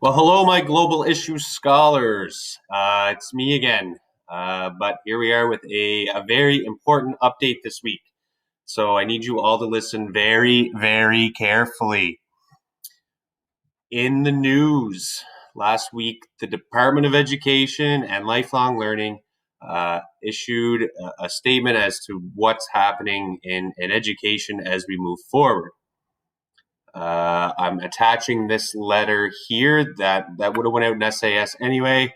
Well, hello, my global issues scholars. It's me again. But here we are with a very important update this week. So I need you all to listen very, very carefully. In the news last week, the Department of Education and Lifelong Learning issued a statement as to what's happening in education as we move forward. I'm attaching this letter here that would have went out in SAS anyway,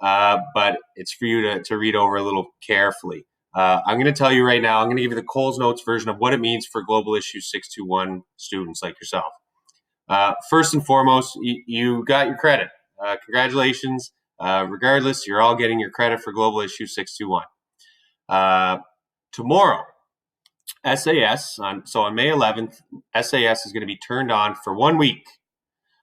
but it's for you to read over a little carefully. I'm going to tell you right now, I'm going to give you the Coles Notes version of what it means for Global Issue 621 students like yourself. First and foremost, you got your credit. Congratulations. Regardless, you're all getting your credit for Global Issue 621. Tomorrow, SAS, on May 11th, SAS is going to be turned on for 1 week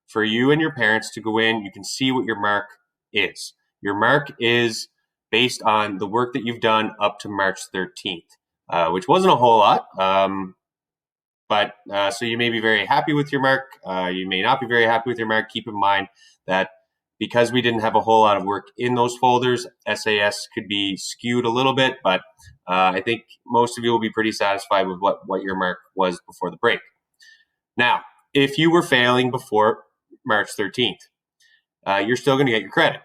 for you and your parents to go in. You can see what your mark is. Your mark is based on the work that you've done up to March 13th, which wasn't a whole lot. So you may be very happy with your mark. You may not be very happy with your mark. Keep in mind that because we didn't have a whole lot of work in those folders, SAS could be skewed a little bit, but I think most of you will be pretty satisfied with what your mark was before the break. Now, if you were failing before March 13th, you're still going to get your credit.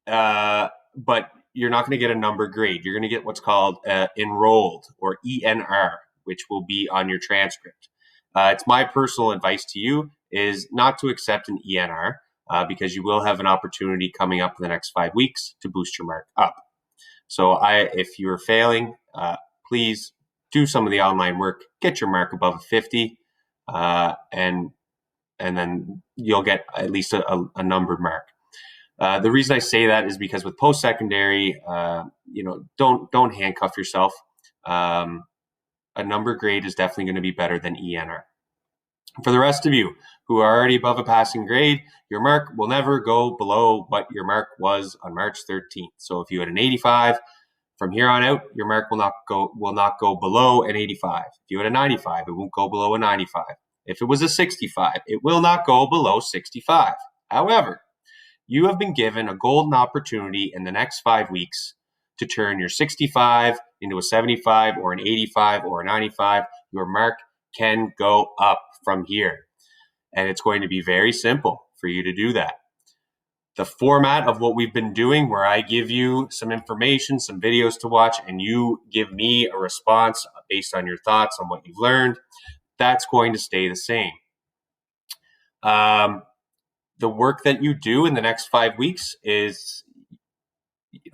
But you're not going to get a number grade. You're going to get what's called enrolled, or ENR, which will be on your transcript. It's my personal advice to you is not to accept an ENR because you will have an opportunity coming up in the next 5 weeks to boost your mark up. So if you're failing, please do some of the online work, get your mark above a 50, and then you'll get at least a numbered mark. The reason I say that is because with post-secondary, don't handcuff yourself. A number grade is definitely going to be better than ENR. For the rest of you who are already above a passing grade, your mark will never go below what your mark was on March 13th. So if you had an 85, from here on out, your mark will not go below an 85. If you had a 95, it won't go below a 95. If it was a 65, it will not go below 65. However, you have been given a golden opportunity in the next 5 weeks to turn your 65 into a 75 or an 85 or a 95. Your mark can go up from here. And it's going to be very simple for you to do that. The format of what we've been doing, where I give you some information, some videos to watch, and you give me a response based on your thoughts on what you've learned, that's going to stay the same. The work that you do in the next 5 weeks is,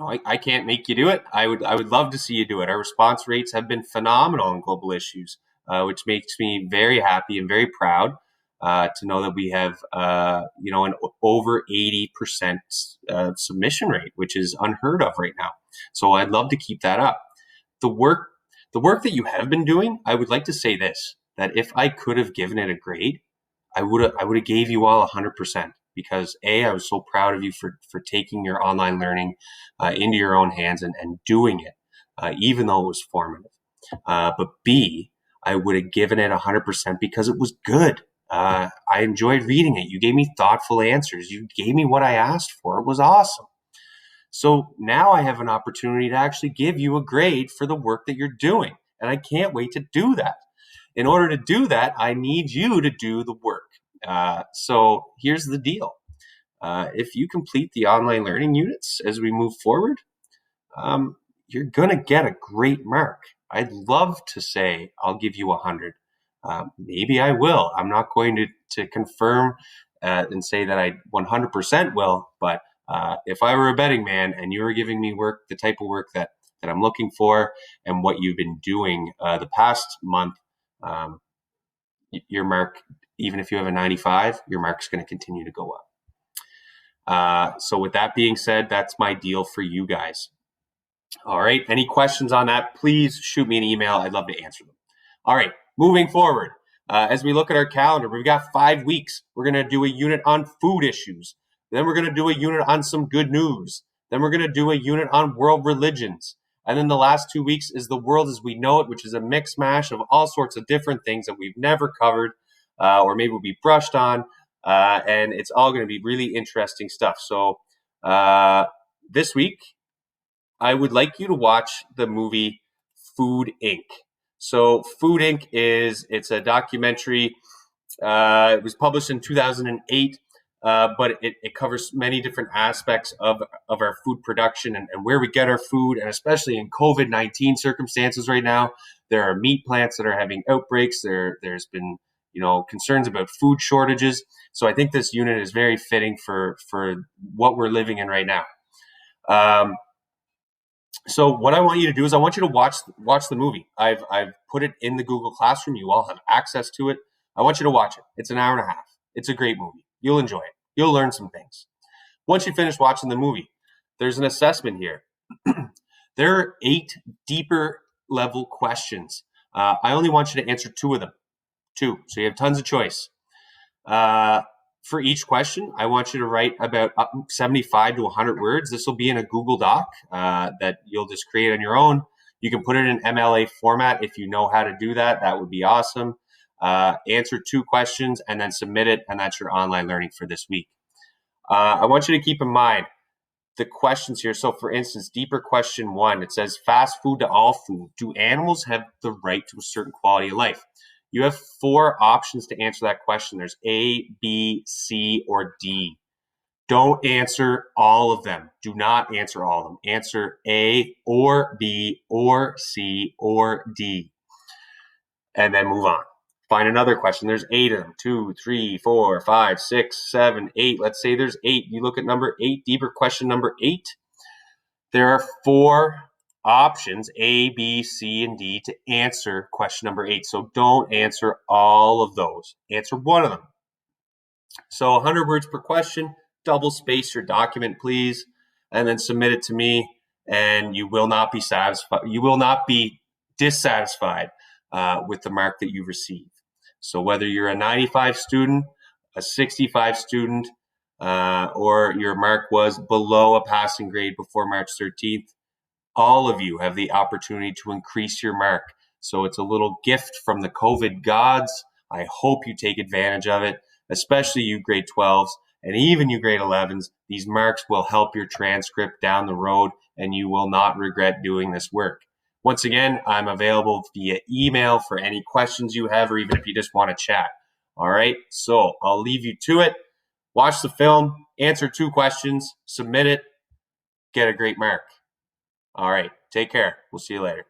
I can't make you do it. I would love to see you do it. Our response rates have been phenomenal on Global Issues, which makes me very happy and very proud to know that we have, an over 80% submission rate, which is unheard of right now. So I'd love to keep that up. The work that you have been doing, I would like to say this, that if I could have given it a grade, I would have gave you all 100%, because I was so proud of you for taking your online learning into your own hands and doing it, even though it was formative. But B, I would have given it 100% because it was good. I enjoyed reading it. You gave me thoughtful answers. You gave me what I asked for. It was awesome. So now I have an opportunity to actually give you a grade for the work that you're doing. And I can't wait to do that. In order to do that, I need you to do the work. So here's the deal. If you complete the online learning units as we move forward, you're going to get a great mark. I'd love to say I'll give you 100. Maybe I will. I'm not going to confirm and say that I 100% will, but if I were a betting man and you were giving me work, the type of work that I'm looking for and what you've been doing the past month, your mark, even if you have a 95, your mark's going to continue to go up. So with that being said, that's my deal for you guys. All right. Any questions on that, please shoot me an email. I'd love to answer them. All right. Moving forward, as we look at our calendar, we've got 5 weeks. We're going to do a unit on food issues. Then we're going to do a unit on some good news. Then we're going to do a unit on world religions. And then the last 2 weeks is the world as we know it, which is a mix mash of all sorts of different things that we've never covered or maybe we brushed on. and it's all going to be really interesting stuff. So this week, I would like you to watch the movie Food Inc. So Food Inc. It's a documentary. It was published in 2008, but it covers many different aspects of our food production and where we get our food, and especially in COVID-19 circumstances right now, there are meat plants that are having outbreaks. There's been concerns about food shortages. So I think this unit is very fitting for what we're living in right now. So what I want you to do is I want you to watch the movie. I've put it in the Google Classroom. You all have access to it. I want you to watch it. It's an hour and a half. It's a great movie. You'll enjoy it. You'll learn some things. Once you finish watching the movie, there's an assessment here. There are 8 deeper level questions. I only want you to answer 2 of them. 2. So you have tons of choice. For each question, I want you to write about 75 to 100 words. This will be in a Google Doc that you'll just create on your own. You can put it in MLA format if you know how to do that. That would be awesome. Answer 2 questions and then submit it, and that's your online learning for this week. I want you to keep in mind the questions here. So for instance, deeper question 1, it says fast food to all food. Do animals have the right to a certain quality of life? You have 4 options to answer that question. There's A, B, C, or D. Don't answer all of them. Do not answer all of them. Answer A or B or C or D. And then move on. Find another question. There's 8 of them. 2, 3, 4, 5, 6, 7, 8. Let's say there's 8. You look at number 8, deeper question number 8. There are 4 options, A, B, C, and D, to answer question number 8. So don't answer all of those. Answer one of them. So 100 words per question. Double space your document, please, and then submit it to me. And you will not be satisfied. You will not be dissatisfied with the mark that you receive. So whether you're a 95 student, a 65 student, or your mark was below a passing grade before March 13th, all of you have the opportunity to increase your mark. So it's a little gift from the COVID gods. I hope you take advantage of it, especially you grade 12s and even you grade 11s. These marks will help your transcript down the road, and you will not regret doing this work. Once again, I'm available via email for any questions you have, or even if you just want to chat. All right, so I'll leave you to it. Watch the film, answer 2 questions, submit it, get a great mark. All right, take care. We'll see you later.